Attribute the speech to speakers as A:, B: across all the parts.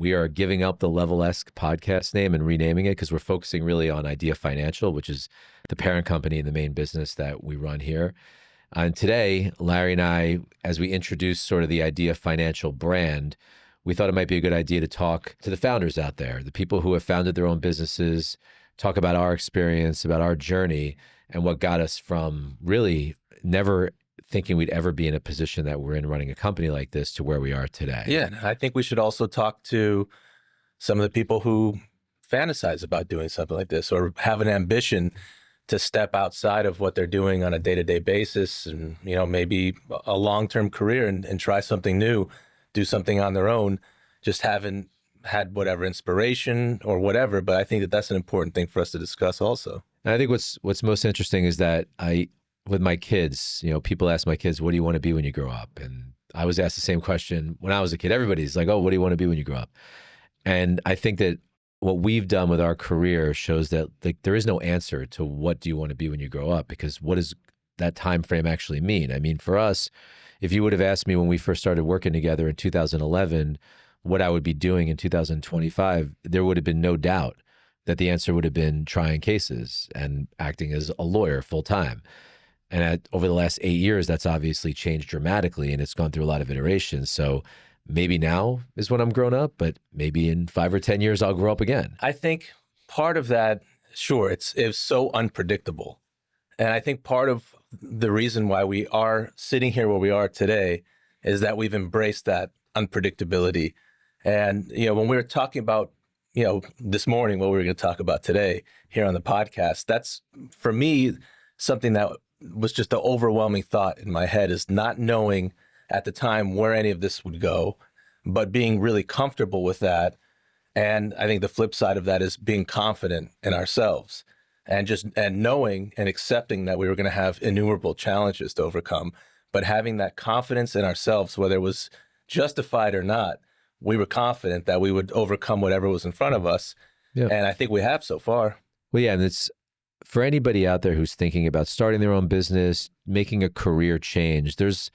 A: We are giving up the Level-esque podcast name and renaming it because we're focusing really on Idea Financial, which is the parent company and the main business that we run here. And today, Larry and I, as we introduce sort of the Idea Financial brand, we thought it might be a good idea to talk to the founders out there, the people who have founded their own businesses, talk about our experience, about our journey, and what got us from really never thinking we'd ever be in a position that we're in running a company like this to where we are today.
B: Yeah, I think we should also talk to some of the people who fantasize about doing something like this or have an ambition to step outside of what they're doing on a day-to-day basis and, maybe a long-term career and try something new, do something on their own, just haven't had whatever inspiration or whatever. But I think that that's an important thing for us to discuss also.
A: And I think what's most interesting is that with my kids, people ask my kids, what do you want to be when you grow up? And I was asked the same question when I was a kid. Everybody's like, oh, what do you want to be when you grow up? And I think that what we've done with our career shows that there is no answer to what do you want to be when you grow up, because what does that time frame actually mean? I mean, for us, if you would have asked me when we first started working together in 2011, what I would be doing in 2025, there would have been no doubt that the answer would have been trying cases and acting as a lawyer full time. And over the last 8 years, that's obviously changed dramatically, and it's gone through a lot of iterations. So maybe now is when I'm grown up, but maybe in 5 or 10 years, I'll grow up again.
B: I think part of that, sure, it's so unpredictable. And I think part of the reason why we are sitting here where we are today is that we've embraced that unpredictability. And, when we were talking about, this morning, what we were going to talk about today here on the podcast, that's, for me, something that was just the overwhelming thought in my head, is not knowing at the time where any of this would go, but being really comfortable with that. And I think the flip side of that is being confident in ourselves and knowing and accepting that we were going to have innumerable challenges to overcome, but having that confidence in ourselves, whether it was justified or not, we were confident that we would overcome whatever was in front of us. Yeah. And I think we have so far.
A: Well, yeah, and it's for anybody out there who's thinking about starting their own business, making a career change, there's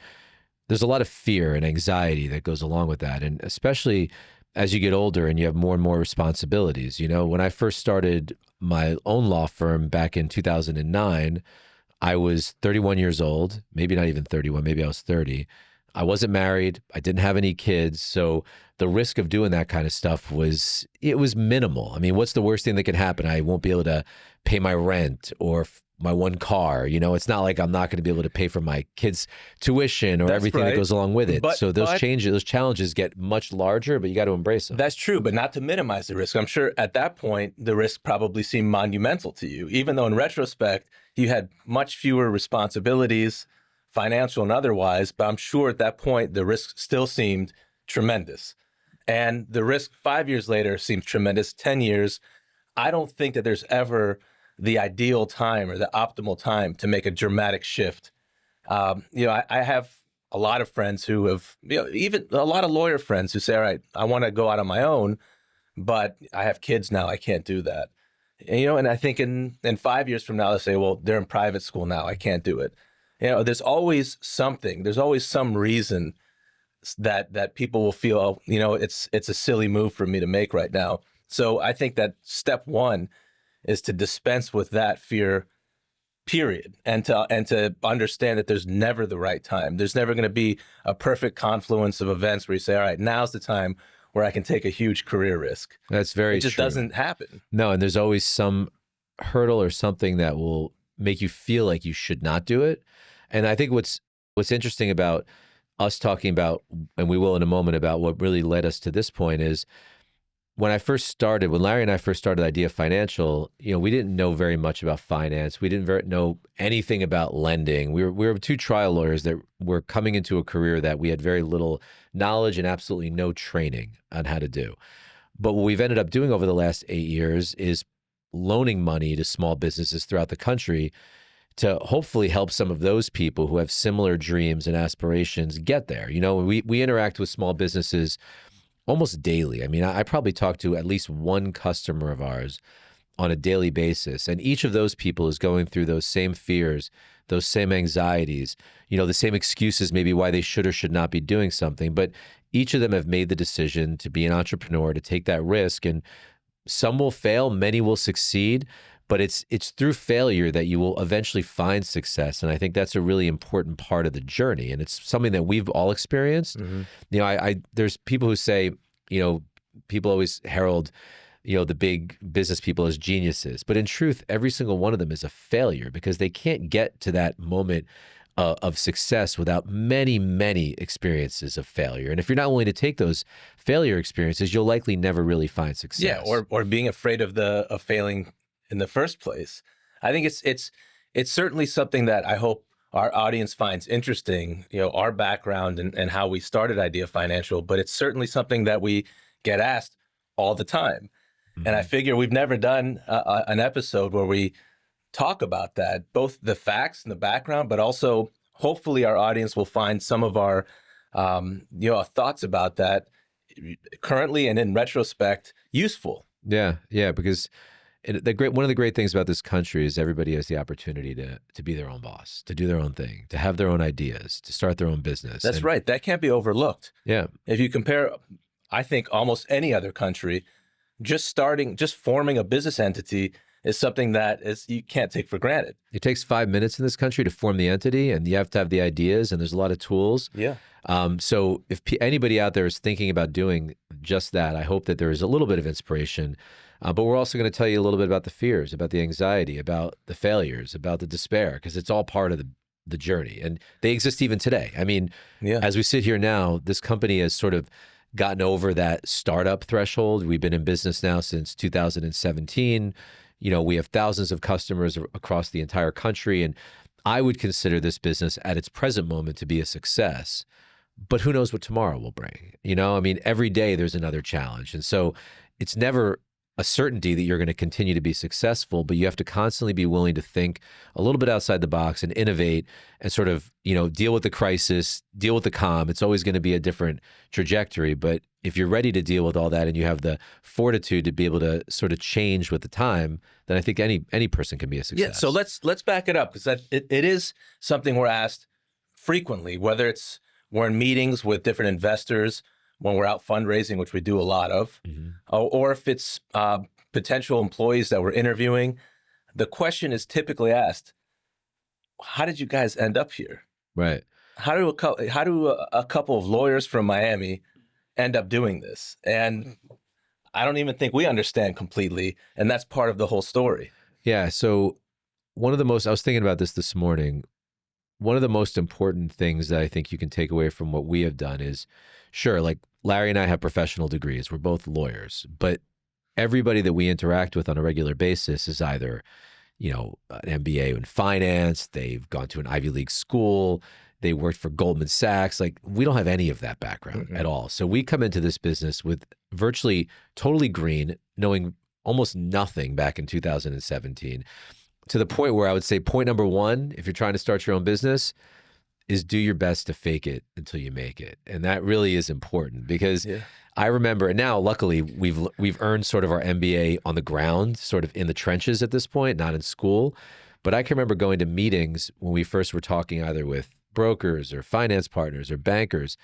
A: a lot of fear and anxiety that goes along with that. And especially as you get older and you have more and more responsibilities. When I first started my own law firm back in 2009, I was 31 years old, maybe not even 31, maybe I was 30. I wasn't married. I didn't have any kids. So the risk of doing that kind of stuff was minimal. I mean, what's the worst thing that could happen? I won't be able to pay my rent or my one car. It's not like I'm not going to be able to pay for my kids' tuition or
B: That's
A: everything
B: right.
A: that goes along with it.
B: But
A: those challenges get much larger, but you got to embrace them.
B: That's true, but not to minimize the risk. I'm sure at that point, the risk probably seemed monumental to you, even though in retrospect, you had much fewer responsibilities, financial and otherwise, but I'm sure at that point, the risk still seemed tremendous. And the risk 5 years later seems tremendous, 10 years. I don't think that there's ever the ideal time or the optimal time to make a dramatic shift. I have a lot of friends who have, even a lot of lawyer friends who say, all right, I want to go out on my own, but I have kids now, I can't do that. And I think in 5 years from now, they'll say, well, they're in private school now, I can't do it. There's always something, there's always some reason that people will feel, it's a silly move for me to make right now. So I think that step one is to dispense with that fear, period, and to understand that there's never the right time. There's never going to be a perfect confluence of events where you say, all right, now's the time where I can take a huge career risk.
A: That's very true.
B: It just doesn't happen.
A: No, and there's always some hurdle or something that will make you feel like you should not do it. And I think what's interesting about us talking about, and we will in a moment, about what really led us to this point is when Larry and I first started Idea Financial, we didn't know very much about finance. We didn't know anything about lending. We were two trial lawyers that were coming into a career that we had very little knowledge and absolutely no training on how to do. But what we've ended up doing over the last 8 years is loaning money to small businesses throughout the country to hopefully help some of those people who have similar dreams and aspirations get there. We interact with small businesses almost daily. I mean, I probably talk to at least one customer of ours on a daily basis. And each of those people is going through those same fears, those same anxieties, the same excuses maybe why they should or should not be doing something. But each of them have made the decision to be an entrepreneur, to take that risk. And some will fail, many will succeed, but it's through failure that you will eventually find success. And I think that's a really important part of the journey. And it's something that we've all experienced. There's people who say, people always herald, the big business people as geniuses. But in truth, every single one of them is a failure because they can't get to that moment of success without many, many experiences of failure. And if you're not willing to take those failure experiences, you'll likely never really find success.
B: Yeah, or being afraid of failing in the first place. I think it's certainly something that I hope our audience finds interesting, our background and how we started Idea Financial, but it's certainly something that we get asked all the time. Mm-hmm. And I figure we've never done an episode where we talk about that, both the facts and the background, but also hopefully our audience will find some of our thoughts about that currently and in retrospect useful.
A: Yeah, because one of the great things about this country is everybody has the opportunity to be their own boss, to do their own thing, to have their own ideas, to start their own business.
B: That's right. That can't be overlooked.
A: Yeah.
B: If you compare, I think, almost any other country, just forming a business entity is something that you can't take for granted.
A: It takes 5 minutes in this country to form the entity, and you have to have the ideas, and there's a lot of tools.
B: Yeah.
A: So if anybody out there is thinking about doing just that, I hope that there is a little bit of inspiration. But we're also going to tell you a little bit about the fears, about the anxiety, about the failures, about the despair, because it's all part of the journey. And they exist even today. I mean, as we sit here now, this company has sort of gotten over that startup threshold. We've been in business now since 2017. We have thousands of customers across the entire country. And I would consider this business at its present moment to be a success. But who knows what tomorrow will bring? Every day there's another challenge. And so it's never a certainty that you're going to continue to be successful, but you have to constantly be willing to think a little bit outside the box and innovate and sort of, deal with the crisis, deal with the calm. It's always going to be a different trajectory. But if you're ready to deal with all that and you have the fortitude to be able to sort of change with the time, then I think any person can be a success.
B: Yeah. So let's back it up, because it is something we're asked frequently, whether it's we're in meetings with different investors, when we're out fundraising, which we do a lot of, or if it's potential employees that we're interviewing, the question is typically asked, how did you guys end up here?
A: Right.
B: How do a couple of lawyers from Miami end up doing this? And I don't even think we understand completely, and that's part of the whole story.
A: Yeah, so I was thinking about this morning. One of the most important things that I think you can take away from what we have done is, sure, like Larry and I have professional degrees. We're both lawyers, but everybody that we interact with on a regular basis is either, an MBA in finance, they've gone to an Ivy League school, they worked for Goldman Sachs. Like, we don't have any of that background at all. So we come into this business with virtually totally green, knowing almost nothing back in 2017. To the point where I would say point number one, if you're trying to start your own business, is do your best to fake it until you make it. And that really is important, because I remember, and now luckily we've earned sort of our MBA on the ground, sort of in the trenches at this point, not in school. But I can remember going to meetings when we first were talking either with brokers or finance partners or bankers,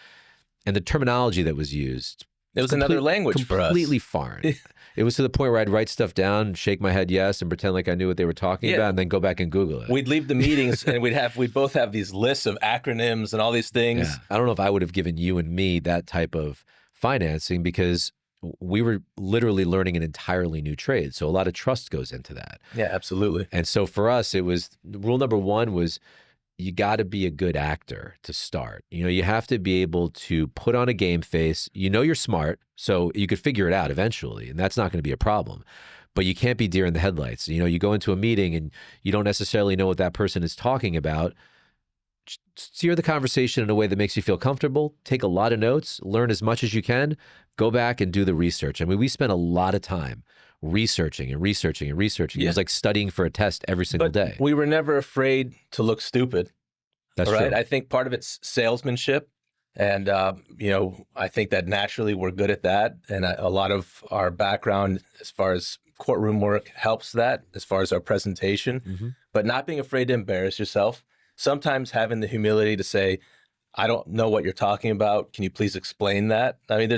A: and the terminology that was used,
B: it was another language for us.
A: Completely foreign. It was to the point where I'd write stuff down, shake my head yes, and pretend like I knew what they were talking about, and then go back and Google it.
B: We'd leave the meetings and we'd both have these lists of acronyms and all these things.
A: Yeah. I don't know if I would have given you and me that type of financing, because we were literally learning an entirely new trade. So a lot of trust goes into that.
B: Yeah, absolutely.
A: And so for us, it was rule number one was, you got to be a good actor to start. You have to be able to put on a game face. You're smart, so you could figure it out eventually, and that's not going to be a problem. But you can't be deer in the headlights. You go into a meeting and you don't necessarily know what that person is talking about. Steer the conversation in a way that makes you feel comfortable. Take a lot of notes, learn as much as you can, go back and do the research. I mean, we spent a lot of time researching and researching and researching. It was like studying for a test every single day.
B: We were never afraid to look stupid.
A: That's
B: right.
A: true.
B: I think part of it's salesmanship. And, I think that naturally we're good at that. And a lot of our background as far as courtroom work helps that as far as our presentation,
A: Mm-hmm.
B: but not being afraid to embarrass yourself. Sometimes having the humility to say, I don't know what you're talking about. Can you please explain that? I mean,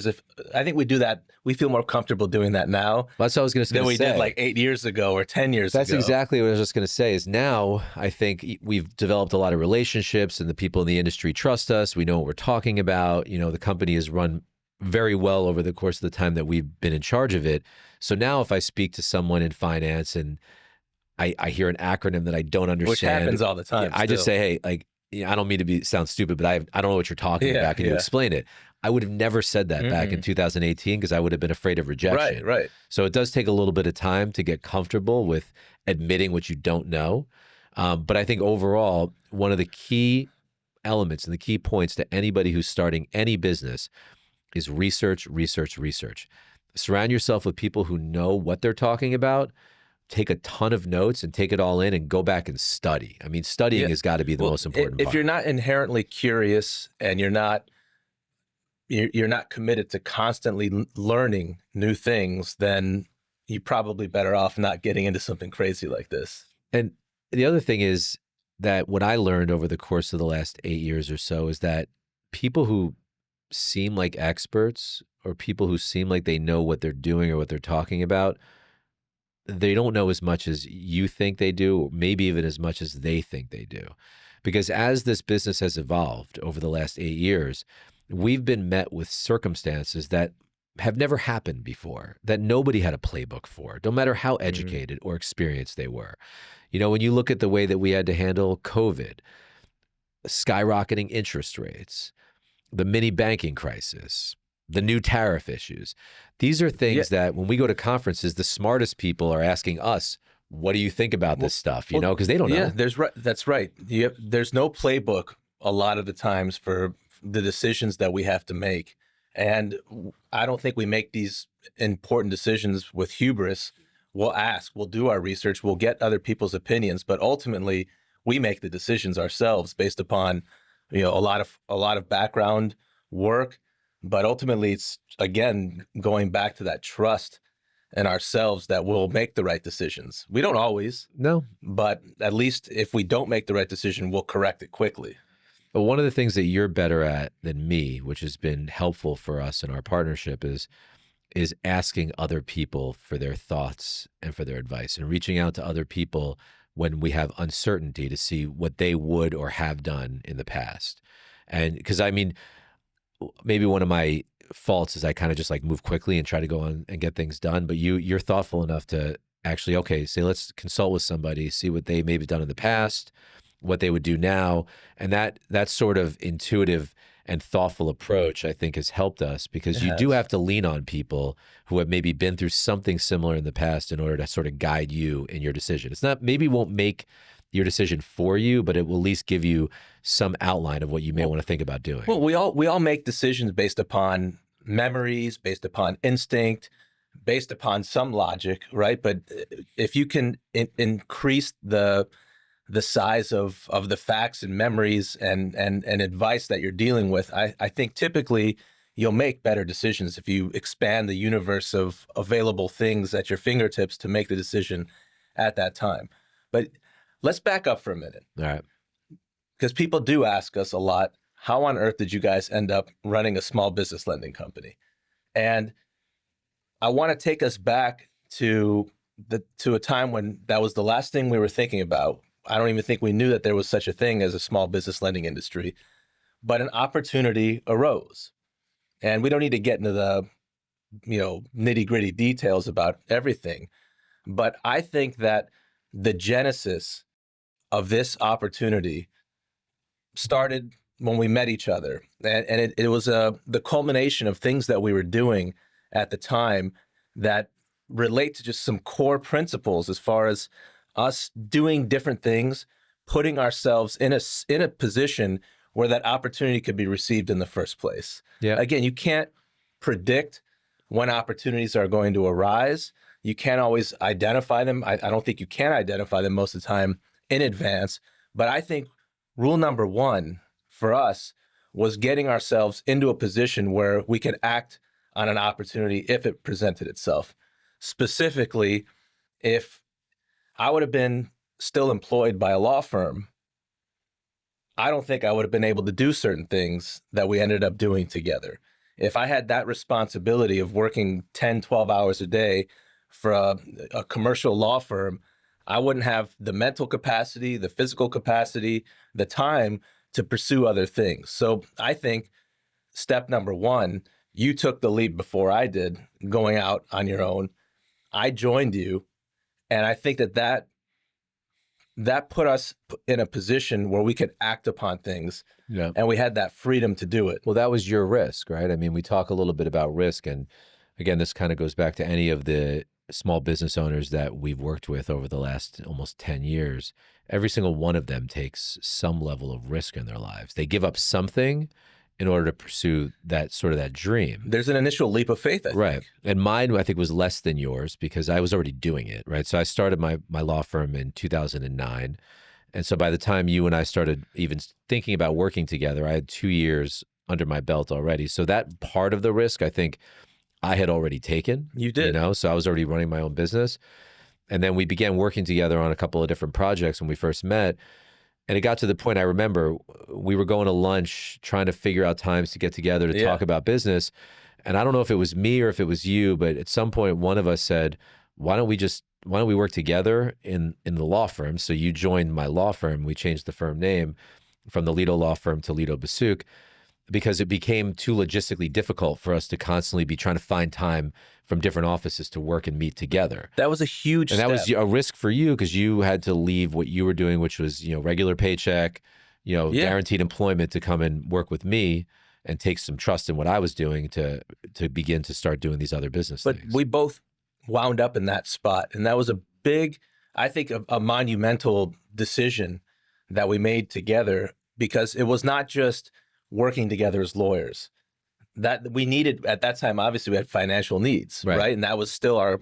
B: I think we do that. We feel more comfortable doing that now
A: That's what I was going
B: than
A: to
B: we did
A: say.
B: like 8 years ago or 10 years
A: That's
B: ago.
A: exactly what I was just going to say is now I think we've developed a lot of relationships and the people in the industry trust us. We know what we're talking about. You know, the company has run very well over the course of the time that we've been in charge of it. So now if I speak to someone in finance and I hear an acronym that I don't understand,
B: Which happens all the time
A: I just
B: still.
A: say, hey, like, I don't mean to sound stupid, but I don't know what you're talking
B: Yeah,
A: about. Can you
B: yeah.
A: explain it? I would have never said that back in
B: Mm-mm.
A: 2018 because I would have been afraid of
B: Right,
A: rejection.
B: right.
A: So it does take a little bit of time to get comfortable with admitting what you don't know. But I think overall, one of the key elements and the key points to anybody who's starting any business is research, research, research. Surround yourself with people who know what they're talking about. Take a ton of notes and take it all in and go back and study. I mean, studying
B: Yeah.
A: has got to be the
B: Well,
A: most important
B: if you're
A: part.
B: not inherently curious and you're not committed to constantly learning new things, then you're probably better off not getting into something crazy like this.
A: And the other thing is that what I learned over the course of the last 8 years or so is that people who seem like experts or people who seem like they know what they're doing or what they're talking about, they don't know as much as you think they do, or maybe even as much as they think they do. Because as this business has evolved over the last 8 years, we've been met with circumstances that have never happened before, that nobody had a playbook for, no matter how
B: Mhm.
A: educated or experienced they were. You know, when you look at the way that we had to handle COVID, skyrocketing interest rates, the mini banking crisis, the new tariff issues. These are
B: Yeah.
A: things that when we go to conferences, the smartest people are asking us, what do you think about this
B: Well,
A: stuff? You
B: well,
A: know, because they don't
B: yeah,
A: know.
B: that's right. There's no playbook a lot of the times for the decisions that we have to make. And I don't think we make these important decisions with hubris. We'll ask, we'll do our research, we'll get other people's opinions, but ultimately we make the decisions ourselves based upon, a lot of background work. But ultimately it's again going back to that trust in ourselves that we'll make the right decisions. We don't always,
A: No.
B: but at least if we don't make the right decision, we'll correct it quickly.
A: But one of the things that you're better at than me, which has been helpful for us in our partnership, is asking other people for their thoughts and for their advice and reaching out to other people when we have uncertainty to see what they would or have done in the past. And because I mean, maybe one of my faults is I kind of just like move quickly and try to go on and get things done. But you're thoughtful enough to actually, okay, say let's consult with somebody, see what they maybe done in the past, what they would do now. And that sort of intuitive and thoughtful approach, I think, has helped us
B: It
A: because you do
B: has.
A: have to lean on people who have maybe been through something similar in the past in order to sort of guide you in your decision. It's not, maybe won't make your decision for you, but it will at least give you some outline of what you may
B: Well,
A: want to think about doing.
B: well, we all make decisions based upon memories, based upon instinct, based upon some logic, right? But if you can increase the size of the facts and memories and advice that you're dealing with, I think typically you'll make better decisions if you expand the universe of available things at your fingertips to make the decision at that time. But let's back up for a minute
A: All right.
B: because people do ask us a lot, how on earth did you guys end up running a small business lending company? And I want to take us back to a time when that was the last thing we were thinking about. I don't even think we knew that there was such a thing as a small business lending industry, but an opportunity arose. And we don't need to get into the, nitty-gritty details about everything, but I think that the genesis of this opportunity started when we met each other. And it was the culmination of things that we were doing at the time that relate to just some core principles as far as us doing different things, putting ourselves in a position where that opportunity could be received in the first place.
A: Yeah.
B: Again, you can't predict when opportunities are going to arise. You can't always identify them. I don't think you can identify them most of the time in advance. But I think rule number one for us was getting ourselves into a position where we could act on an opportunity if it presented itself. specifically, if I would have been still employed by a law firm, I don't think I would have been able to do certain things that we ended up doing together. If I had that responsibility of working 10, 12 hours a day for a commercial law firm, I wouldn't have the mental capacity, the physical capacity, the time to pursue other things. So I think step number one, you took the leap before I did, going out on your own. I joined you, and I think that put us in a position where we could act upon things,
A: Yeah.
B: and we had that freedom to do it.
A: Well, that was your risk, right? I mean, we talk a little bit about risk. And again, this kind of goes back to any of the small business owners that we've worked with over the last almost 10 years. Every single one of them takes some level of risk in their lives. They give up something in order to pursue that sort of that dream.
B: There's an initial leap of faith, I think.
A: Right. And mine, I think, was less than yours because I was already doing it, right? So I started my law firm in 2009. And so by the time you and I started even thinking about working together, I had 2 years under my belt already. So that part of the risk, I think I had already taken.
B: You did.
A: You know, so I was already running my own business. And then we began working together on a couple of different projects when we first met. And it got to the point, I remember we were going to lunch, trying to figure out times to get together to talk about business. And I don't know if it was me or if it was you, but at some point, one of us said, why don't we work together in the law firm? So you joined my law firm. We changed the firm name from the Leto law firm to Leto Bassuk because it became too logistically difficult for us to constantly be trying to find time from different offices to work and meet together.
B: That was a huge
A: And
B: step.
A: that was a risk for you because you had to leave what you were doing, which was, regular paycheck, guaranteed employment to come and work with me and take some trust in what I was doing to begin to start doing these other business
B: But
A: things.
B: we both wound up in that spot. And that was a big, I think, a monumental decision that we made together, because it was not just working together as lawyers. That we needed at that time, obviously we had financial needs, right? And that was still our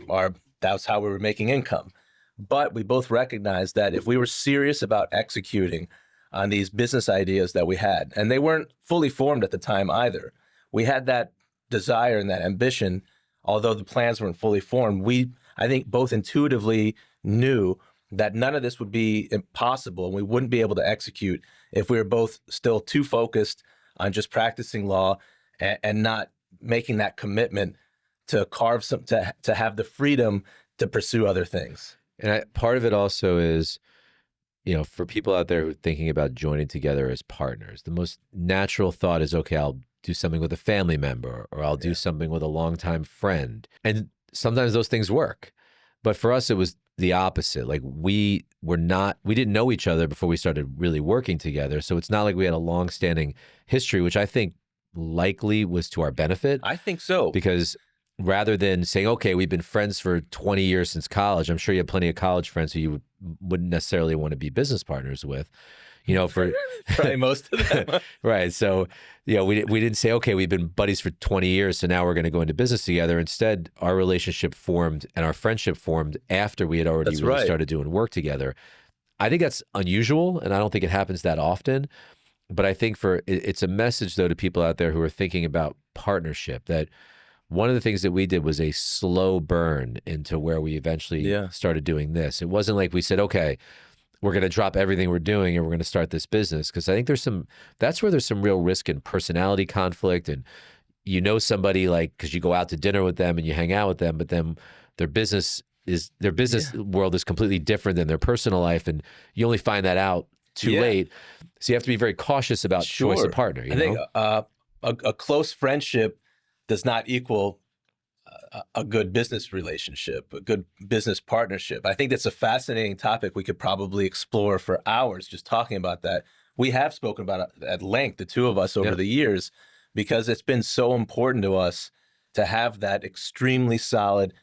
B: that's how we were making income. But we both recognized that if we were serious about executing on these business ideas that we had, and they weren't fully formed at the time either, we had that desire and that ambition, although the plans weren't fully formed. We, I think, both intuitively knew that none of this would be impossible and we wouldn't be able to execute if we were both still too focused on just practicing law and not making that commitment to carve some, to have the freedom to pursue other things.
A: And part of it also is, for people out there who are thinking about joining together as partners, the most natural thought is, okay, I'll do something with a family member or I'll do something with a longtime friend. And sometimes those things work. But for us, it was the opposite. Like we didn't know each other before we started really working together. So it's not like we had a long-standing history, which I think likely was to our benefit.
B: I think so.
A: Because rather than saying, okay, we've been friends for 20 years since college, I'm sure you have plenty of college friends who you wouldn't necessarily want to be business partners with, for
B: probably most of them.
A: Right. So, we didn't say, okay, we've been buddies for 20 years, so now we're going to go into business together. Instead, our relationship formed and our friendship formed after we had already started doing work together. I think that's unusual, and I don't think it happens that often. But I think it's a message, though, to people out there who are thinking about partnership, that one of the things that we did was a slow burn into where we eventually started doing this. It wasn't like we said, okay, we're going to drop everything we're doing and we're going to start this business. Because I think that's where there's some real risk in personality conflict. And somebody because you go out to dinner with them and you hang out with them, but then their business world is completely different than their personal life. And you only find that out too late. So you have to be very cautious about choice of partner. I
B: think a close friendship does not equal a good business relationship, a good business partnership. I think that's a fascinating topic we could probably explore for hours just talking about that. We have spoken about it at length, the two of us, over the years, because it's been so important to us to have that extremely solid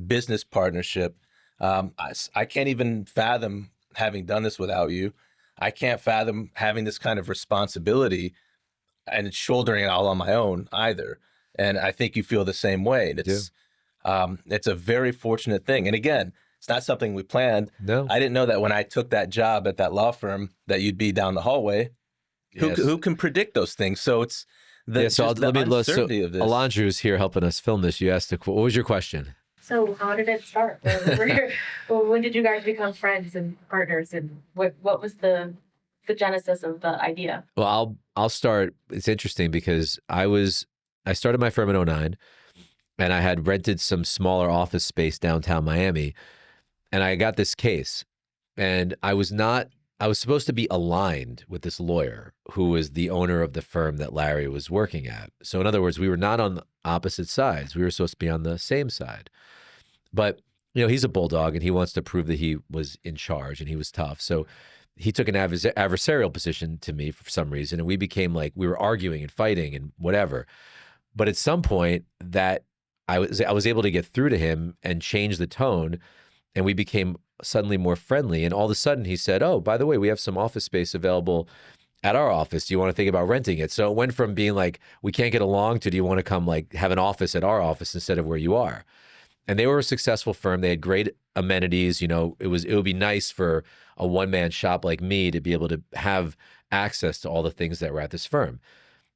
B: business partnership. I can't even fathom having done this without you. I can't fathom having this kind of responsibility and shouldering it all on my own either. And I think you feel the same way. It's a very fortunate thing. And again, it's not something we planned.
A: No.
B: I didn't know that when I took that job at that law firm that you'd be down the hallway. Who can predict those things? So it's the uncertainty of this.
A: Alondra is here helping us film this. You asked, what was your question?
C: So how did it start? When did you guys become friends and partners? And what was the genesis of the idea?
A: Well, I'll start. It's interesting because I started my firm in '09, and I had rented some smaller office space downtown Miami, and I got this case, and I was supposed to be aligned with this lawyer who was the owner of the firm that Larry was working at. So in other words, we were not on the opposite sides. We were supposed to be on the same side. But he's a bulldog and he wants to prove that he was in charge and he was tough. So he took an adversarial position to me for some reason, and we became like we were arguing and fighting and whatever. But at some point, that I was able to get through to him and change the tone, and we became suddenly more friendly. And all of a sudden, he said, "Oh, by the way, we have some office space available at our office. Do you want to think about renting it?" So it went from being like we can't get along to do you want to come like have an office at our office instead of where you are? And they were a successful firm. They had great amenities. It would be nice for a one-man shop like me to be able to have access to all the things that were at this firm.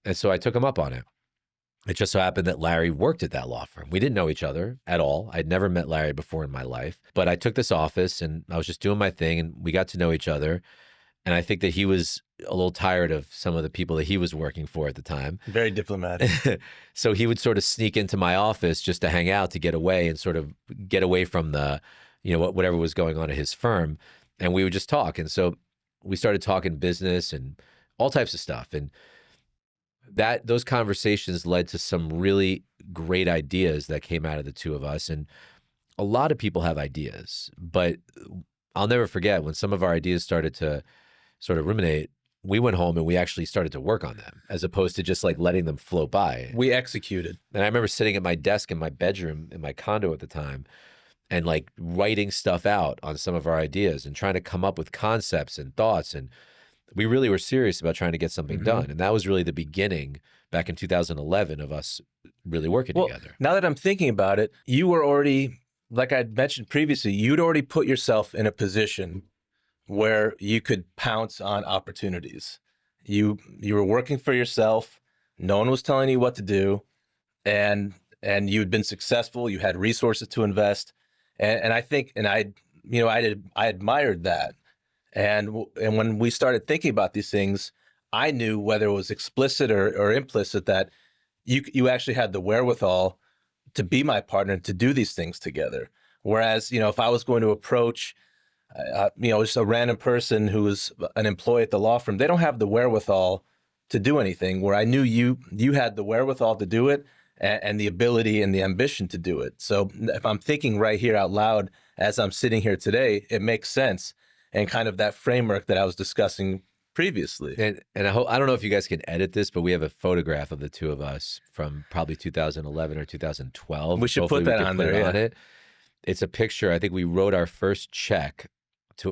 A: And so I took him up on it. It just so happened that Larry worked at that law firm. We didn't know each other at all. I'd never met Larry before in my life, but I took this office and I was just doing my thing and we got to know each other. And I think that he was a little tired of some of the people that he was working for at the time.
B: Very diplomatic.
A: So he would sort of sneak into my office just to hang out, to get away and sort of get away from the, whatever was going on at his firm. And we would just talk. And so we started talking business and all types of stuff. And those conversations led to some really great ideas that came out of the two of us. And a lot of people have ideas, but I'll never forget when some of our ideas started to sort of ruminate, we went home and we actually started to work on them as opposed to just like letting them float by.
B: We executed.
A: And I remember sitting at my desk in my bedroom in my condo at the time and like writing stuff out on some of our ideas and trying to come up with concepts and thoughts. And we really were serious about trying to get something done. And that was really the beginning back in 2011 of us really working together.
B: Now that I'm thinking about it, you were already, like I mentioned previously, you'd already put yourself in a position where you could pounce on opportunities. You were working for yourself. No one was telling you what to do, and you'd been successful. You had resources to invest, and I think, and I admired that. And when we started thinking about these things, I knew whether it was explicit or implicit that you actually had the wherewithal to be my partner to do these things together. Whereas, if I was going to approach, just a random person who was an employee at the law firm, they don't have the wherewithal to do anything. Where I knew you had the wherewithal to do it and the ability and the ambition to do it. So if I'm thinking right here out loud as I'm sitting here today, it makes sense. And kind of that framework that I was discussing previously.
A: And I don't know if you guys can edit this, but we have a photograph of the two of us from probably 2011 or 2012.
B: We should
A: Hopefully
B: put that on there.
A: On it. It's a picture. I think we wrote our first check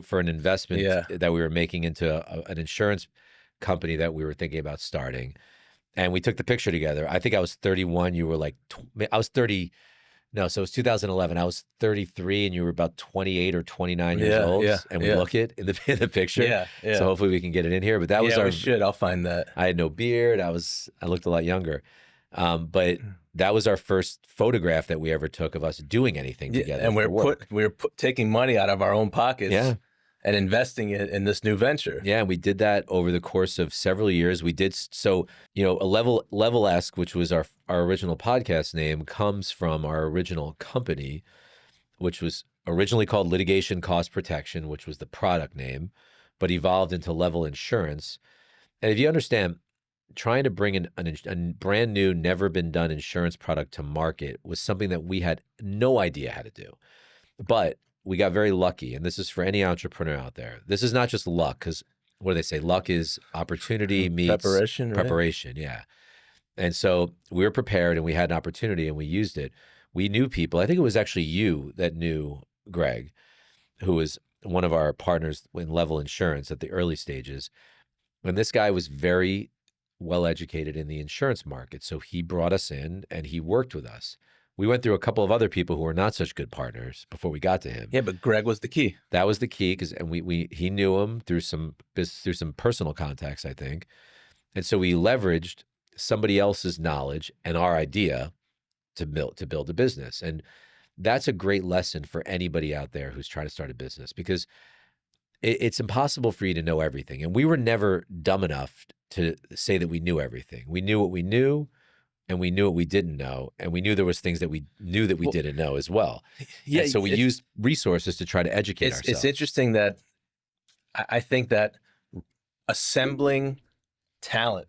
A: for an investment that we were making into an insurance company that we were thinking about starting. And we took the picture together. I think I was 31. You were like, I was 30. No, so it was 2011. I was 33 and you were about 28 or 29 years old. And we look it in the picture.
B: Yeah.
A: So hopefully we can get it in here. But that was our.
B: We should. I'll find that.
A: I had no beard. I looked a lot younger. But that was our first photograph that we ever took of us doing anything together.
B: And we were taking money out of our own pockets. And investing it in this new venture.
A: Yeah, we did that over the course of several years. We did so, a Level-esque, which was our original podcast name, comes from our original company, which was originally called Litigation Cost Protection, which was the product name, but evolved into Level Insurance. And if you understand, trying to bring a brand new, never been done insurance product to market was something that we had no idea how to do. But we got very lucky, and this is for any entrepreneur out there. This is not just luck, because what do they say? Luck is opportunity meets preparation. Right? Yeah. And so we were prepared and we had an opportunity and we used it. We knew people. I think it was actually you that knew Greg, who was one of our partners in Level Insurance at the early stages. And this guy was very well educated in the insurance market. So he brought us in and he worked with us. We went through a couple of other people who were not such good partners before we got to him.
B: Yeah, but Greg was the key.
A: That was the key, and he knew him through some personal contacts, I think, and so we leveraged somebody else's knowledge and our idea to build a business. And that's a great lesson for anybody out there who's trying to start a business, because it's impossible for you to know everything. And we were never dumb enough to say that we knew everything. We knew what we knew, and we knew what we didn't know, and we knew there was things that we knew that we didn't know as well.
B: Yeah,
A: and so we used resources to try to educate ourselves.
B: It's interesting that I think that assembling talent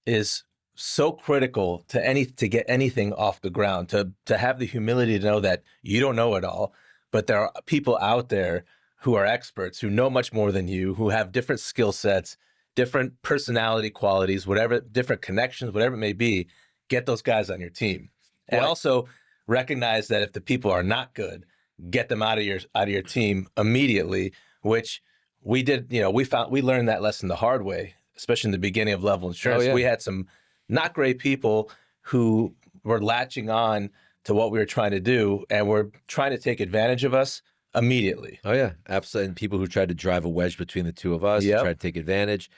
B: is so critical to get anything off the ground, to have the humility to know that you don't know it all, but there are people out there who are experts, who know much more than you, who have different skill sets, different personality qualities, whatever, different connections, whatever it may be. Get those guys on your team. And also recognize that if the people are not good, get them out of your team immediately, which we did. You know, we learned that lesson the hard way, especially in the beginning of Level Insurance.
A: Oh, yeah.
B: We had some not great people who were latching on to what we were trying to do, and were trying to take advantage of us immediately.
A: Oh yeah, absolutely. And people who tried to drive a wedge between the two of us,
B: Yep.
A: tried to take advantage.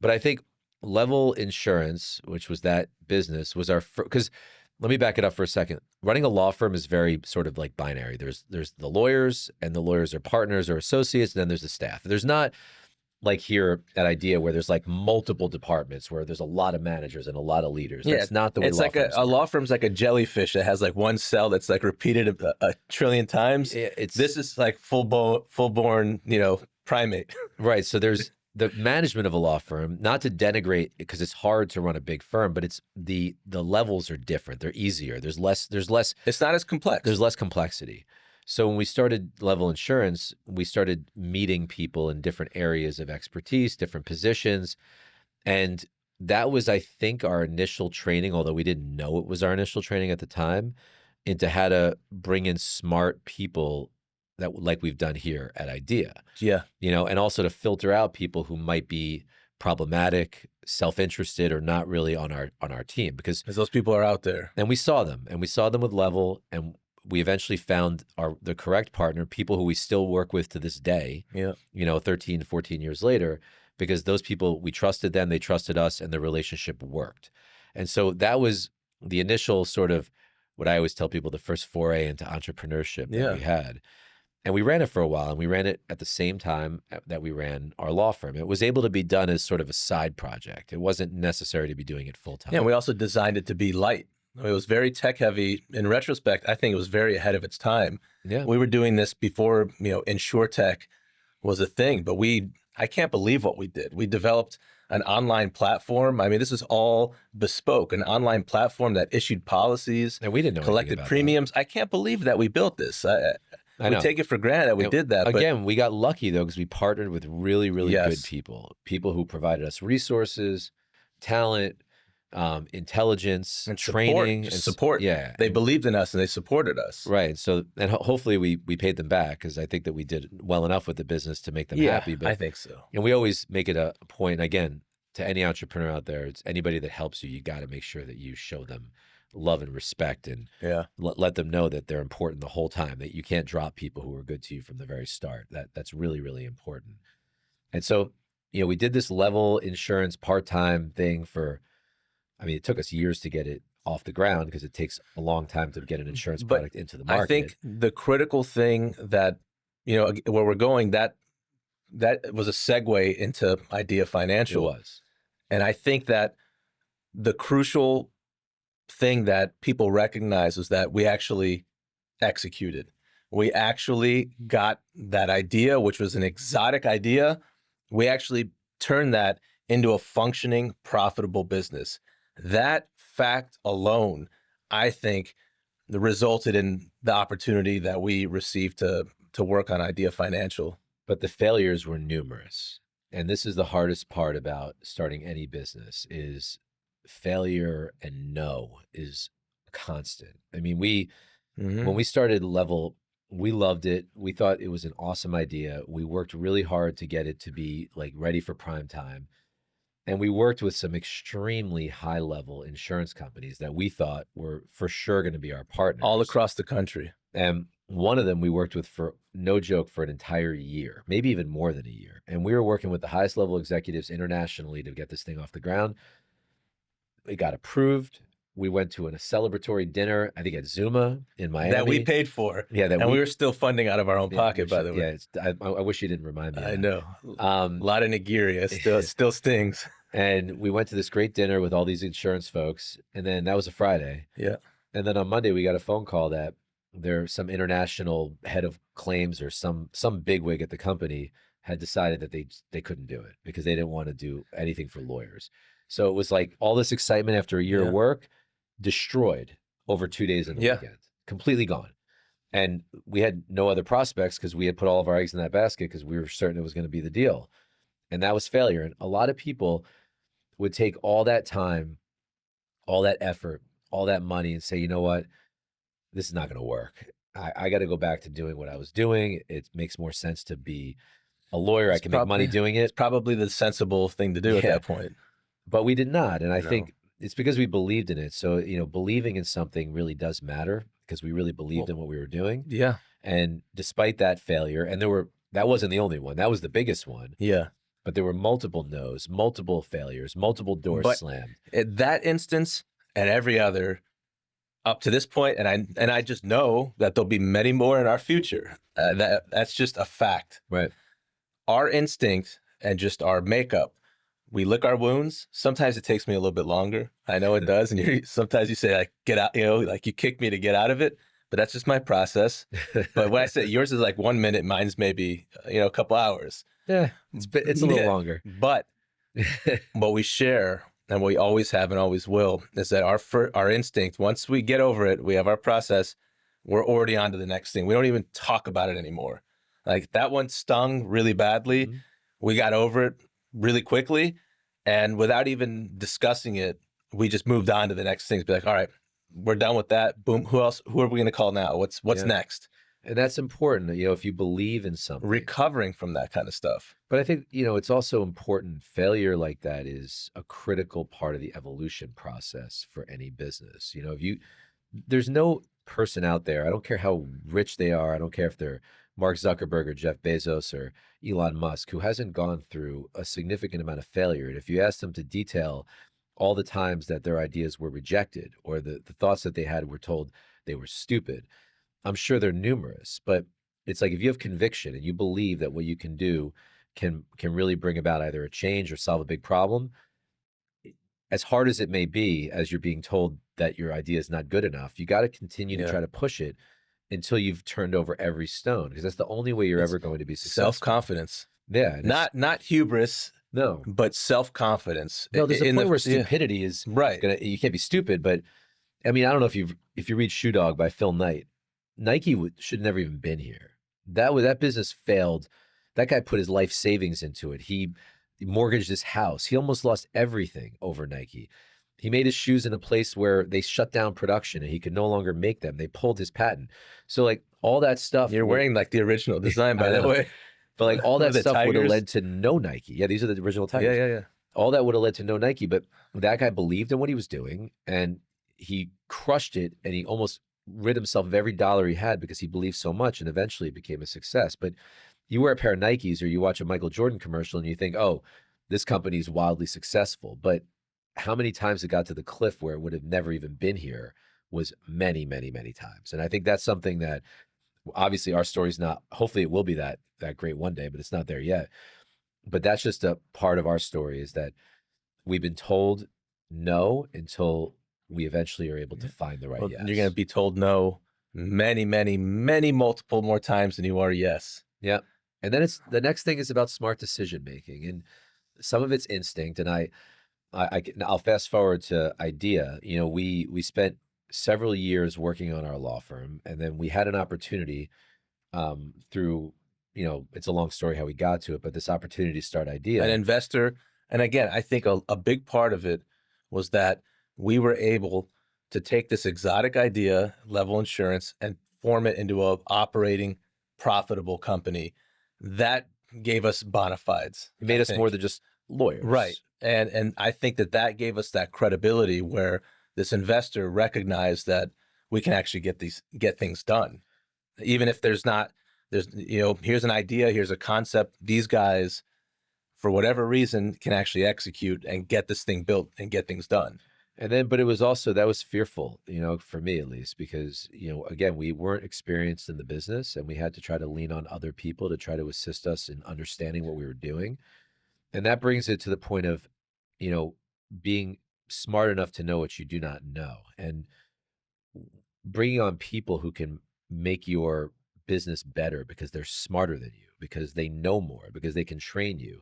A: But I think Level Insurance, which was that business, was our because let me back it up for a second. Running a law firm is very sort of like binary. There's the lawyers, and the lawyers are partners or associates, and then there's the staff. There's not like here at Idea where there's like multiple departments where there's a lot of managers and a lot of leaders. That's not the way
B: it's
A: law
B: like
A: firms
B: a
A: work.
B: law firm's like a jellyfish that has like one cell that's like repeated a trillion times. This is like full-born, primate.
A: Right. So there's the management of a law firm, not to denigrate, because it's hard to run a big firm, but it's the levels are different. They're easier. There's less.
B: It's not as complex.
A: There's less complexity. So when we started Level Insurance, we started meeting people in different areas of expertise, different positions. And that was, I think, our initial training, although we didn't know it was our initial training at the time, into how to bring in smart people that, like we've done here at Idea.
B: Yeah.
A: And also to filter out people who might be problematic, self-interested, or not really on our team, because
B: those people are out there.
A: And we saw them with Level, and we eventually found the correct partner, people who we still work with to this day, 13, 14 years later, because those people, we trusted them, they trusted us, and the relationship worked. And so that was the initial sort of what I always tell people, the first foray into entrepreneurship that we had. And we ran it for a while, and we ran it at the same time that we ran our law firm. It was able to be done as sort of a side project. It wasn't necessary to be doing it full time.
B: Yeah, we also designed it to be light. It was very tech heavy. In retrospect, I think it was very ahead of its time.
A: Yeah.
B: We were doing this before, InsurTech was a thing, but I can't believe what we did. We developed an online platform. I mean, this is all bespoke, an online platform that issued policies,
A: and we didn't know,
B: collected premiums. I can't believe that we built this. I know. We take it for granted that we did that.
A: Again, we got lucky though, because we partnered with really, really good people who provided us resources, talent, intelligence, and training,
B: and support.
A: Yeah,
B: they believed in us and they supported us.
A: Right. So, and hopefully we paid them back, because I think that we did well enough with the business to make them happy. But
B: I think so.
A: And we always make it a point, again, to any entrepreneur out there, it's anybody that helps you, you got to make sure that you show them love and respect, and let them know that they're important the whole time, that you can't drop people who are good to you from the very start. That's really, really important. And so, we did this Level Insurance part-time thing it took us years to get it off the ground, because it takes a long time to get an insurance product into the market.
B: I think the critical thing that, where we're going, that was a segue into Idea Financial.
A: It was.
B: And I think that the crucial thing that people recognize is that we actually executed. We actually got that idea, which was an exotic idea. We actually turned that into a functioning, profitable business. That fact alone, I think, resulted in the opportunity that we received to work on Idea Financial.
A: But the failures were numerous. And this is the hardest part about starting any business, is failure and no is constant. I mean, when we started Level, we loved it. We thought it was an awesome idea. We worked really hard to get it to be like ready for prime time. And we worked with some extremely high-level insurance companies that we thought were for sure going to be our partners.
B: All across the country.
A: And one of them we worked with, for no joke, for an entire year, maybe even more than a year. And we were working with the highest level executives internationally to get this thing off the ground. It got approved. we went to a celebratory dinner, I think at Zuma in Miami.
B: That we paid for.
A: Yeah, that
B: and we were still funding out of our own pocket, by the way.
A: Yeah, I wish you didn't remind me of
B: I
A: that.
B: know. A lot of nigiri. It still stings.
A: And we went to this great dinner with all these insurance folks. And then that was a Friday.
B: Yeah.
A: And then on Monday, we got a phone call that there's some international head of claims or some bigwig at the company had decided that they couldn't do it because they didn't want to do anything for lawyers. So it was like all this excitement after a year of work destroyed over 2 days in the weekend, completely gone. And we had no other prospects because we had put all of our eggs in that basket because we were certain it was going to be the deal. And that was failure. And a lot of people would take all that time, all that effort, all that money and say, you know what, this is not going to work. I got to go back to doing what I was doing. It makes more sense to be a lawyer. I can make money doing it.
B: It's probably the sensible thing to do at that point.
A: But we did not. And I think it's because we believed in it. So, believing in something really does matter because we really believed in what we were doing.
B: Yeah.
A: And despite that failure, and that wasn't the only one. That was the biggest one.
B: Yeah.
A: But there were multiple no's, multiple failures, multiple doors slammed.
B: At that instance and every other up to this point, and I just know that there'll be many more in our future. That's just a fact.
A: Right.
B: Our instinct and just our makeup, we lick our wounds. Sometimes it takes me a little bit longer. I know it does. And sometimes you say, like, get out, like you kick me to get out of it. But that's just my process. But when I say yours is like 1 minute, mine's maybe, a couple hours.
A: Yeah, it's a little longer.
B: But what we share and what we always have and always will is that our instinct, once we get over it, we have our process, we're already on to the next thing. We don't even talk about it anymore. Like that one stung really badly. Mm-hmm. We got over it really quickly. And without even discussing it, we just moved on to the next things. Be like, all right, we're done with that. Boom. Who else? Who are we going to call now? What's next?
A: And that's important, if you believe in something.
B: Recovering from that kind of stuff.
A: But I think, it's also important. Failure like that is a critical part of the evolution process for any business. There's no person out there, I don't care how rich they are, I don't care if they're Mark Zuckerberg or Jeff Bezos or Elon Musk, who hasn't gone through a significant amount of failure. And if you ask them to detail all the times that their ideas were rejected or the thoughts that they had were told they were stupid, I'm sure they're numerous. But it's like if you have conviction and you believe that what you can do can really bring about either a change or solve a big problem, as hard as it may be, as you're being told that your idea is not good enough, you got to continue to try to push it until you've turned over every stone, because that's the only way you're ever going to be successful.
B: Self-confidence.
A: Yeah.
B: Not hubris.
A: No.
B: But self-confidence.
A: No, there's a point where stupidity is
B: right.
A: You can't be stupid, but I mean, I don't know if you read Shoe Dog by Phil Knight, Nike should never even been here. That business failed. That guy put his life savings into it. He mortgaged his house. He almost lost everything over Nike. He made his shoes in a place where they shut down production and he could no longer make them. They pulled his patent. So like all that stuff.
B: You're wearing like the original design, by the way.
A: But like all that stuff would have led to no Nike. Yeah, these are the original Tigers.
B: Yeah.
A: All that would have led to no Nike. But that guy believed in what he was doing and he crushed it, and he almost rid himself of every dollar he had because he believed so much, and eventually it became a success. But you wear a pair of Nikes or you watch a Michael Jordan commercial and you think, oh, this company is wildly successful. But how many times it got to the cliff where it would have never even been here was many, many, many times. And I think that's something that obviously our story's not, hopefully it will be that great one day, but it's not there yet. But that's just a part of our story, is that we've been told no until we eventually are able to find the right yes.
B: You're going to be told no many, many, many multiple more times than you are yes.
A: Yeah. And then the next thing is about smart decision making, and some of it's instinct. And I'll fast forward to Idea. We spent several years working on our law firm, and then we had an opportunity through, it's a long story how we got to it, but this opportunity to start Idea.
B: An investor. And again, I think a big part of it was that we were able to take this exotic idea, Level Insurance, and form it into a operating, profitable company that gave us bona fides.
A: It made us more than just lawyers.
B: Right. And I think that gave us that credibility where this investor recognized that we can actually get things done. Even if here's an idea, here's a concept, these guys, for whatever reason, can actually execute and get this thing built and get things done.
A: And then, but it was also, that was fearful, for me at least, because, again, we weren't experienced in the business and we had to try to lean on other people to try to assist us in understanding what we were doing. And that brings it to the point of, you know, being smart enough to know what you do not know, and bringing on people who can make your business better because they're smarter than you, because they know more, because they can train you.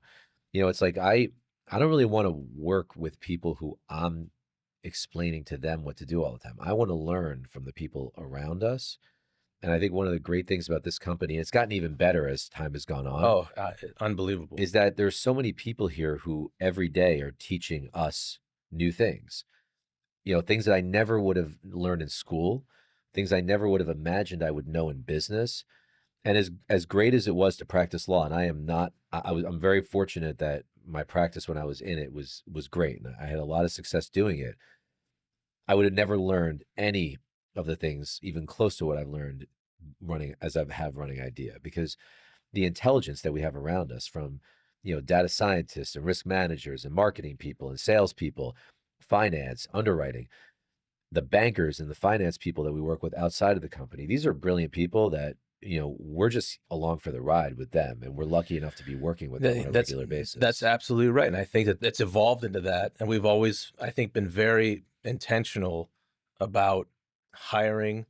A: It's like I don't really want to work with people who I'm explaining to them what to do all the time. I want to learn from the people around us. And I think one of the great things about this company, and it's gotten even better as time has gone on,
B: Oh, unbelievable.
A: is that there's so many people here who every day are teaching us new things. Things that I never would have learned in school, things I never would have imagined I would know in business. And as great as it was to practice law, and I am not, I'm very fortunate that my practice when I was in it was great, and I had a lot of success doing it. I would have never learned any of the things even close to what I've learned running as I have running Idea, because the intelligence that we have around us from, data scientists and risk managers and marketing people and salespeople, finance, underwriting, the bankers and the finance people that we work with outside of the company. These are brilliant people that, we're just along for the ride with them. And we're lucky enough to be working with them on a regular basis.
B: That's absolutely right. And I think that it's evolved into that. And we've always, I think, been very intentional about hiring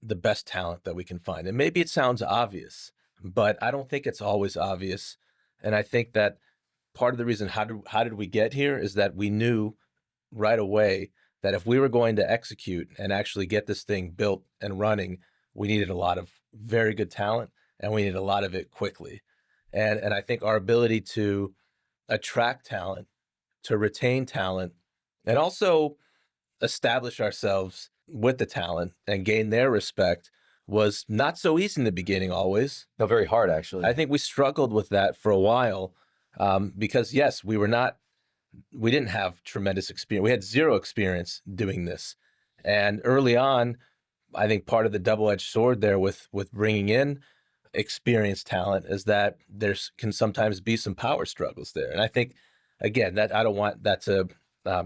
B: the best talent that we can find. And maybe it sounds obvious, but I don't think it's always obvious. And I think that part of the reason how did we get here is that we knew right away that if we were going to execute and actually get this thing built and running, we needed a lot of very good talent, and we needed a lot of it quickly. And I think our ability to attract talent, to retain talent, and also establish ourselves with the talent and gain their respect was not so easy in the beginning always.
A: No, very hard, actually.
B: I think we struggled with that for a while, because yes, we didn't have tremendous experience. We had zero experience doing this. And early on, I think part of the double-edged sword there with bringing in experienced talent is that can sometimes be some power struggles there. And I think, again, that I don't want that to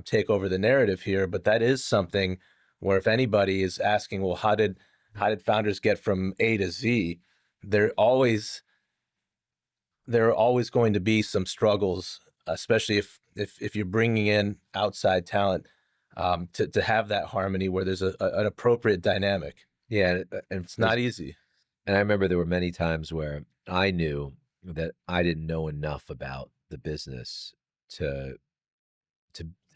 B: take over the narrative here, but that is something where if anybody is asking, well, how did founders get from A to Z? There are always going to be some struggles, especially if you're bringing in outside talent, to have that harmony where there's an appropriate dynamic.
A: Yeah, and
B: It's not easy.
A: And I remember there were many times where I knew that I didn't know enough about the business to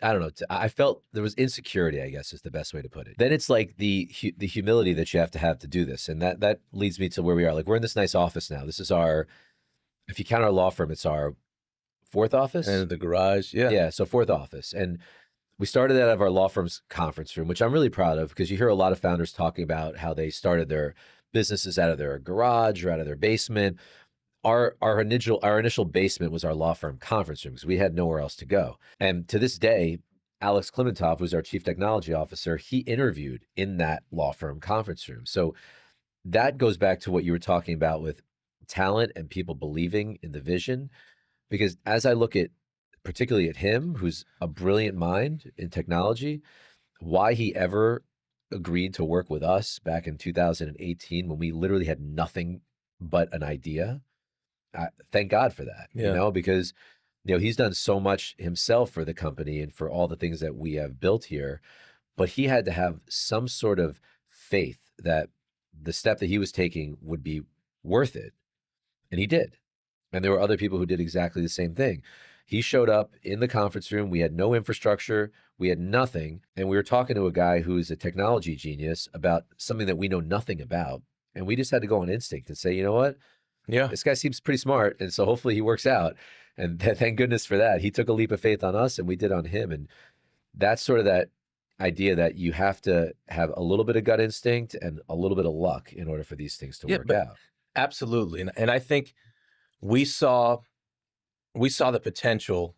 A: I don't know. I felt there was insecurity, I guess is the best way to put it. Then it's like the humility that you have to do this, and that leads me to where we are. Like, we're in this nice office now. This is our, if you count our law firm, it's our fourth office.
B: And the garage, yeah.
A: Yeah, so fourth office. And we started out of our law firm's conference room, which I'm really proud of, because you hear a lot of founders talking about how they started their businesses out of their garage or out of their basement. Our initial basement was our law firm conference room because we had nowhere else to go. And to this day, Alex Klimentov, who's our chief technology officer, he interviewed in that law firm conference room. So that goes back to what you were talking about with talent and people believing in the vision. Because as I look at, particularly at him, who's a brilliant mind in technology, why he ever agreed to work with us back in 2018 when we literally had nothing but an idea. Thank God for that, because, he's done so much himself for the company and for all the things that we have built here, but he had to have some sort of faith that the step that he was taking would be worth it. And he did. And there were other people who did exactly the same thing. He showed up in the conference room. We had no infrastructure. We had nothing. And we were talking to a guy who is a technology genius about something that we know nothing about. And we just had to go on instinct and say, you know what?
B: Yeah,
A: this guy seems pretty smart. And so hopefully he works out. And thank goodness for that. He took a leap of faith on us and we did on him. And that's sort of that idea that you have to have a little bit of gut instinct and a little bit of luck in order for these things to work out.
B: Absolutely. And I think we saw the potential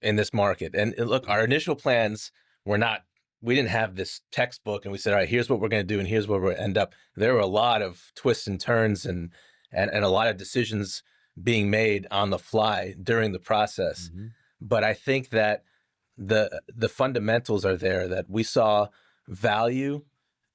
B: in this market. And look, our initial plans we didn't have this textbook and we said, all right, here's what we're going to do and here's where we're going to end up. There were a lot of twists and turns and a lot of decisions being made on the fly during the process.
A: Mm-hmm.
B: But I think that the fundamentals are there, that we saw value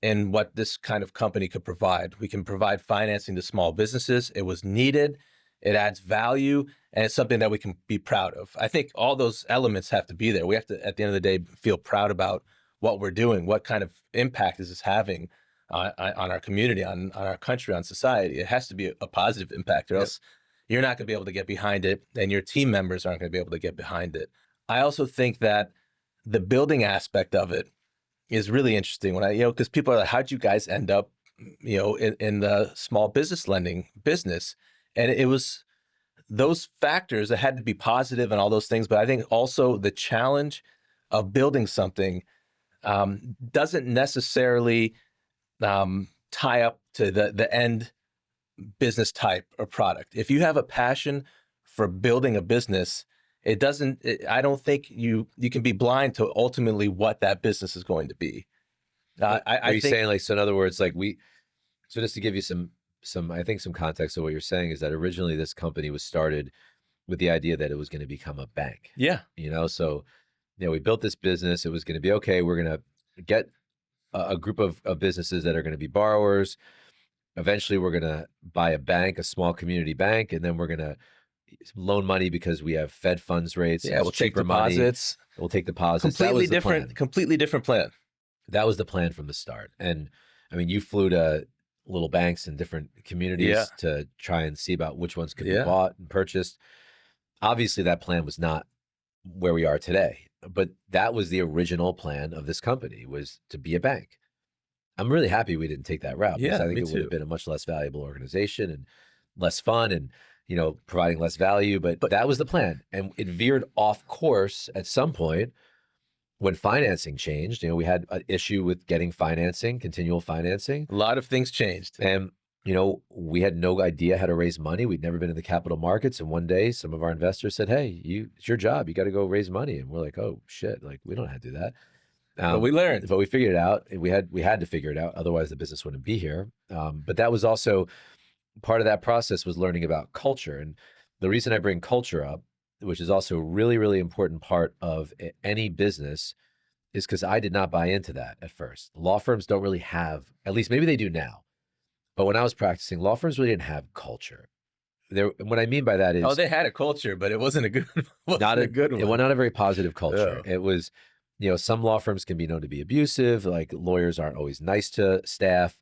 B: in what this kind of company could provide. We can provide financing to small businesses. It was needed. It adds value, and it's something that we can be proud of. I think all those elements have to be there. We have to, at the end of the day, feel proud about what we're doing. What kind of impact is this having on our community, on our country, on society? It has to be a positive impact, or else you're not going to be able to get behind it, and your team members aren't going to be able to get behind it. I also think that the building aspect of it is really interesting. When because people are like, how'd you guys end up, in the small business lending business? And it was those factors that had to be positive and all those things. But I think also the challenge of building something doesn't necessarily tie up to the end business type or product. If you have a passion for building a business, I don't think you can be blind to ultimately what that business is going to be.
A: Are you saying, like, so in other words, like, so just to give you some I think some context of what you're saying is that originally this company was started with the idea that it was going to become a bank.
B: Yeah.
A: So, we built this business. It was going to be, okay, we're going to get a group of businesses that are going to be borrowers. Eventually, we're going to buy a bank, a small community bank, and then we're going to loan money because we have Fed funds rates.
B: Yeah, we'll take deposits.
A: We'll take deposits.
B: Completely different plan.
A: That was the plan from the start. And I mean, you flew to little banks in different communities to try and see about which ones could be bought and purchased. Obviously, that plan was not where we are today, but that was the original plan of this company, was to be a bank. I'm really happy we didn't take that route, because I think it would have been a much less valuable organization and less fun, and providing less value. But that was the plan, and it veered off course at some point when financing changed. We had an issue with getting financing, continual financing.
B: A lot of things changed.
A: And, we had no idea how to raise money. We'd never been in the capital markets. And one day some of our investors said, hey, it's your job. You got to go raise money. And we're like, oh, shit. Like, we don't know how to do that.
B: But we learned.
A: But we figured it out. We had to figure it out. Otherwise, the business wouldn't be here. But that was also part of that process, was learning about culture. And the reason I bring culture up, which is also a really, really important part of any business, is because I did not buy into that at first. Law firms don't really have, at least maybe they do now, but when I was practicing, law firms really didn't have culture. What I mean by that is,
B: they had a culture, but it wasn't a good,
A: not a good one. It was not a very positive culture.
B: Yeah.
A: It was, some law firms can be known to be abusive. Like, lawyers aren't always nice to staff.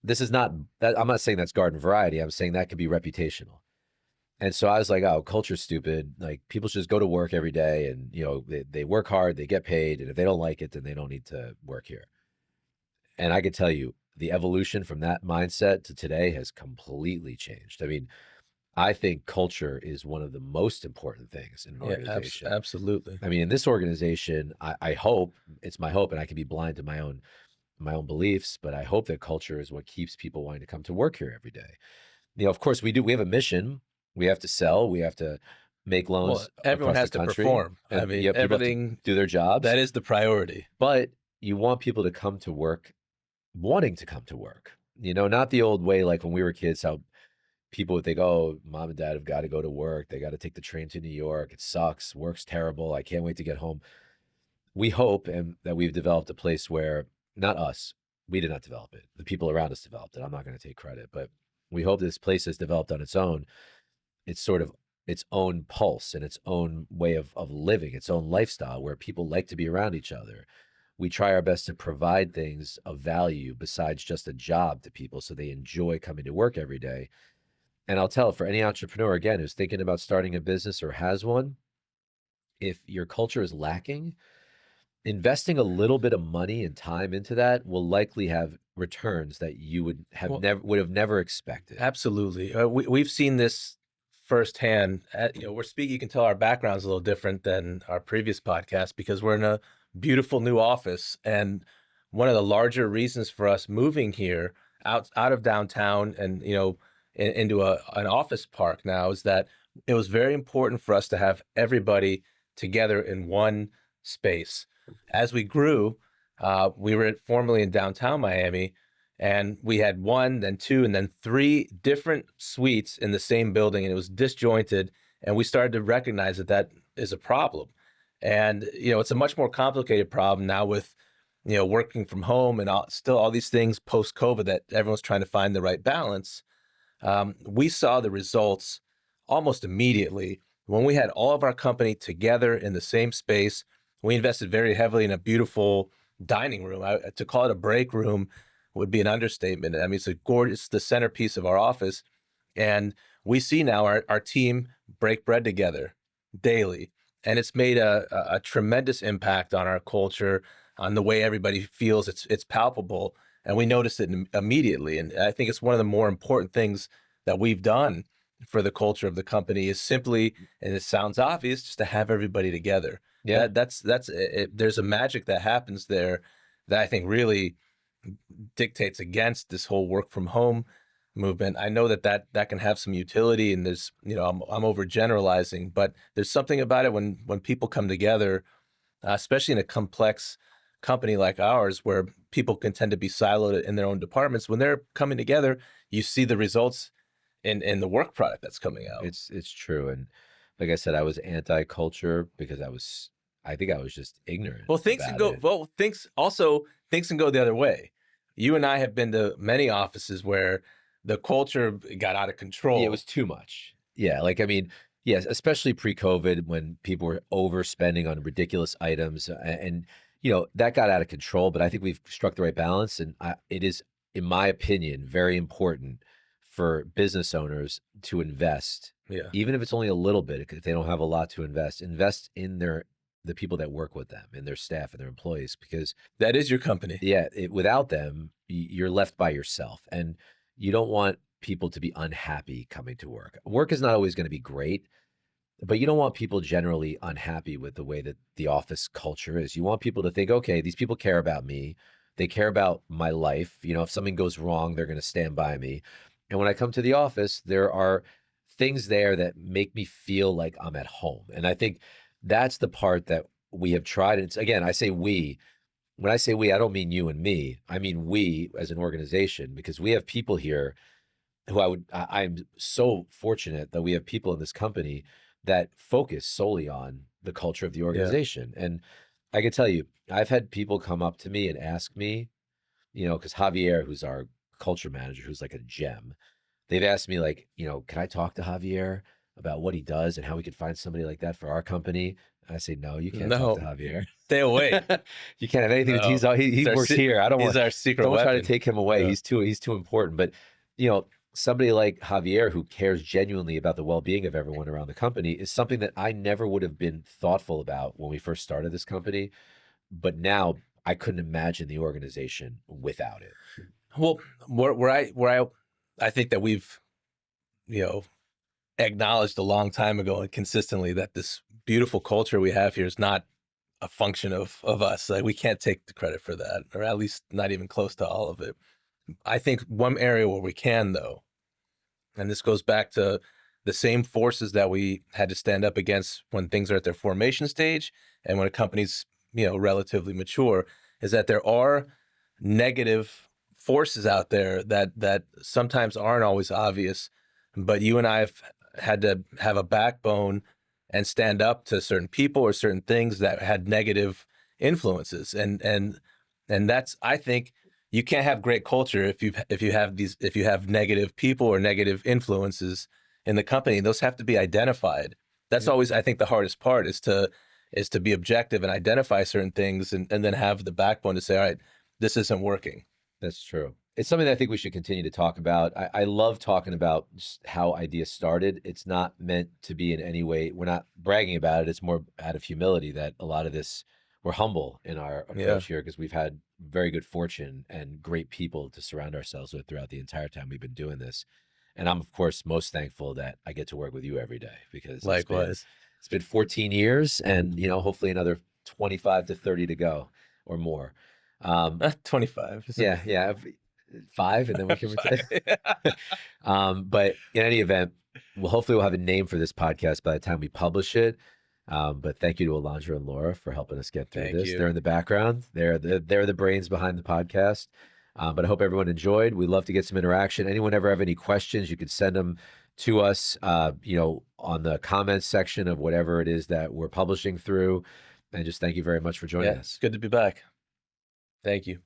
A: This is not that. I'm not saying that's garden variety. I'm saying that could be reputational. And so I was like, oh, culture's stupid. Like, people should just go to work every day, and, they work hard, they get paid. And if they don't like it, then they don't need to work here. And I could tell you, the evolution from that mindset to today has completely changed. I mean, I think culture is one of the most important things in an organization.
B: Absolutely.
A: I mean, in this organization, I hope, it's my hope, and I can be blind to my own beliefs, but I hope that culture is what keeps people wanting to come to work here every day. Of course, we have a mission. We have to sell. We have to make loans.
B: Well, everyone has to perform.
A: And,
B: I mean, everything,
A: do their jobs.
B: That is the priority.
A: But you want people to come to work wanting to come to work. Not the old way, like when we were kids, how people would think, oh, mom and dad have got to go to work. They got to take the train to New York. It sucks. Work's terrible. I can't wait to get home. We hope that we've developed a place where, not us, we did not develop it. The people around us developed it. I'm not going to take credit, but we hope this place has developed on its own. It's sort of its own pulse and its own way of living, its own lifestyle, where people like to be around each other. We try our best to provide things of value besides just a job to people, so they enjoy coming to work every day. And I'll tell, for any entrepreneur, again, who's thinking about starting a business or has one, if your culture is lacking, investing a little bit of money and time into that will likely have returns that you would have never expected.
B: Absolutely. We've seen this firsthand. We're speaking, you can tell our background's a little different than our previous podcast, because we're in a beautiful new office. And one of the larger reasons for us moving here out of downtown and, into an office park now, is that it was very important for us to have everybody together in one space. As we grew, we were formerly in downtown Miami, and we had one, then two, and then three different suites in the same building, and it was disjointed. And we started to recognize that is a problem. And, it's a much more complicated problem now with, working from home and still all these things post COVID that everyone's trying to find the right balance. We saw the results almost immediately when we had all of our company together in the same space. We invested very heavily in a beautiful dining room. To call it a break room would be an understatement. I mean, it's a gorgeous, the centerpiece of our office. And we see now our team break bread together daily. And it's made a tremendous impact on our culture, on the way everybody feels. It's palpable. And we noticed it immediately. And I think it's one of the more important things that we've done for the culture of the company is simply, and it sounds obvious, just to have everybody together.
A: Yeah.
B: That's it. There's a magic that happens there that I think really dictates against this whole work from home movement. I know that can have some utility, and there's, I'm overgeneralizing, but there's something about it when people come together, especially in a complex company like ours, where people can tend to be siloed in their own departments. When they're coming together, you see the results in the work product that's coming out.
A: It's true. And like I said, I was anti-culture because I think I was just ignorant.
B: Well, things can
A: about
B: go.
A: it.
B: Well, things can go the other way. You and I have been to many offices where the culture got out of control.
A: Yeah, it was too much. Yeah, like I mean, yes, especially pre-COVID when people were overspending on ridiculous items, and that got out of control. But I think we've struck the right balance, and it is, in my opinion, very important for business owners to invest,
B: Yeah.
A: even if it's only a little bit. If they don't have a lot to invest in the people that work with them, and their staff and their employees, because
B: That is your company.
A: yeah, without them, you're left by yourself, and you don't want people to be unhappy coming to work. Work is not always going to be great, but you don't want people generally unhappy with the way that the office culture is. You want people to think, okay, these people care about me. They care about my life. If something goes wrong, they're going to stand by me. And when I come to the office, there are things there that make me feel like I'm at home. And I think that's the part that we have tried. It's, again, I say we. When I say we, I don't mean you and me. I mean we as an organization, because we have people here who I'm so fortunate that we have people in this company that focus solely on the culture of the organization. And I can tell you, I've had people come up to me and ask me, because Javier, who's our culture manager, who's like a gem, they've asked me, like, can I talk to Javier about what he does and how we could find somebody like that for our company? And I say, no, you can't talk to Javier.
B: Stay away.
A: You can't have anything.
B: No.
A: He works here. I don't
B: He's
A: want.
B: our secret
A: Don't
B: weapon.
A: try to take him away.
B: Yeah.
A: He's too important. But somebody like Javier, who cares genuinely about the well-being of everyone around the company, is something that I never would have been thoughtful about when we first started this company. But now I couldn't imagine the organization without it.
B: Well, where I think that we've, acknowledged a long time ago and consistently that this beautiful culture we have here is not a function of us. Like, we can't take the credit for that, or at least not even close to all of it. I think one area where we can, though, and this goes back to the same forces that we had to stand up against when things are at their formation stage and when a company's, relatively mature, is that there are negative forces out there that sometimes aren't always obvious, but you and I have had to have a backbone and stand up to certain people or certain things that had negative influences. And that's, I think, you can't have great culture if you have negative people or negative influences in the company. Those have to be identified. That's always, I think, the hardest part is to be objective and identify certain things, and then have the backbone to say, all right, this isn't working.
A: That's true. It's something that I think we should continue to talk about. I love talking about just how Idea started. It's not meant to be in any way, we're not bragging about it. It's more out of humility that a lot of this, we're humble in our approach here, because we've had very good fortune and great people to surround ourselves with throughout the entire time we've been doing this. And I'm, of course, most thankful that I get to work with you every day, because
B: Likewise.
A: it's been 14 years and, hopefully another 25 to 30 to go or more.
B: 25.
A: Yeah. 5, and then we can retire. But in any event, hopefully we'll have a name for this podcast by the time we publish it. But thank you to Alondra and Laura for helping us get through
B: Thank
A: this.
B: you.
A: They're in the background. They're the brains behind the podcast. But I hope everyone enjoyed. We'd love to get some interaction. Anyone ever have any questions, you could send them to us, on the comments section of whatever it is that we're publishing through. And just thank you very much for joining
B: Yeah,
A: us.
B: it's good to be back. Thank you.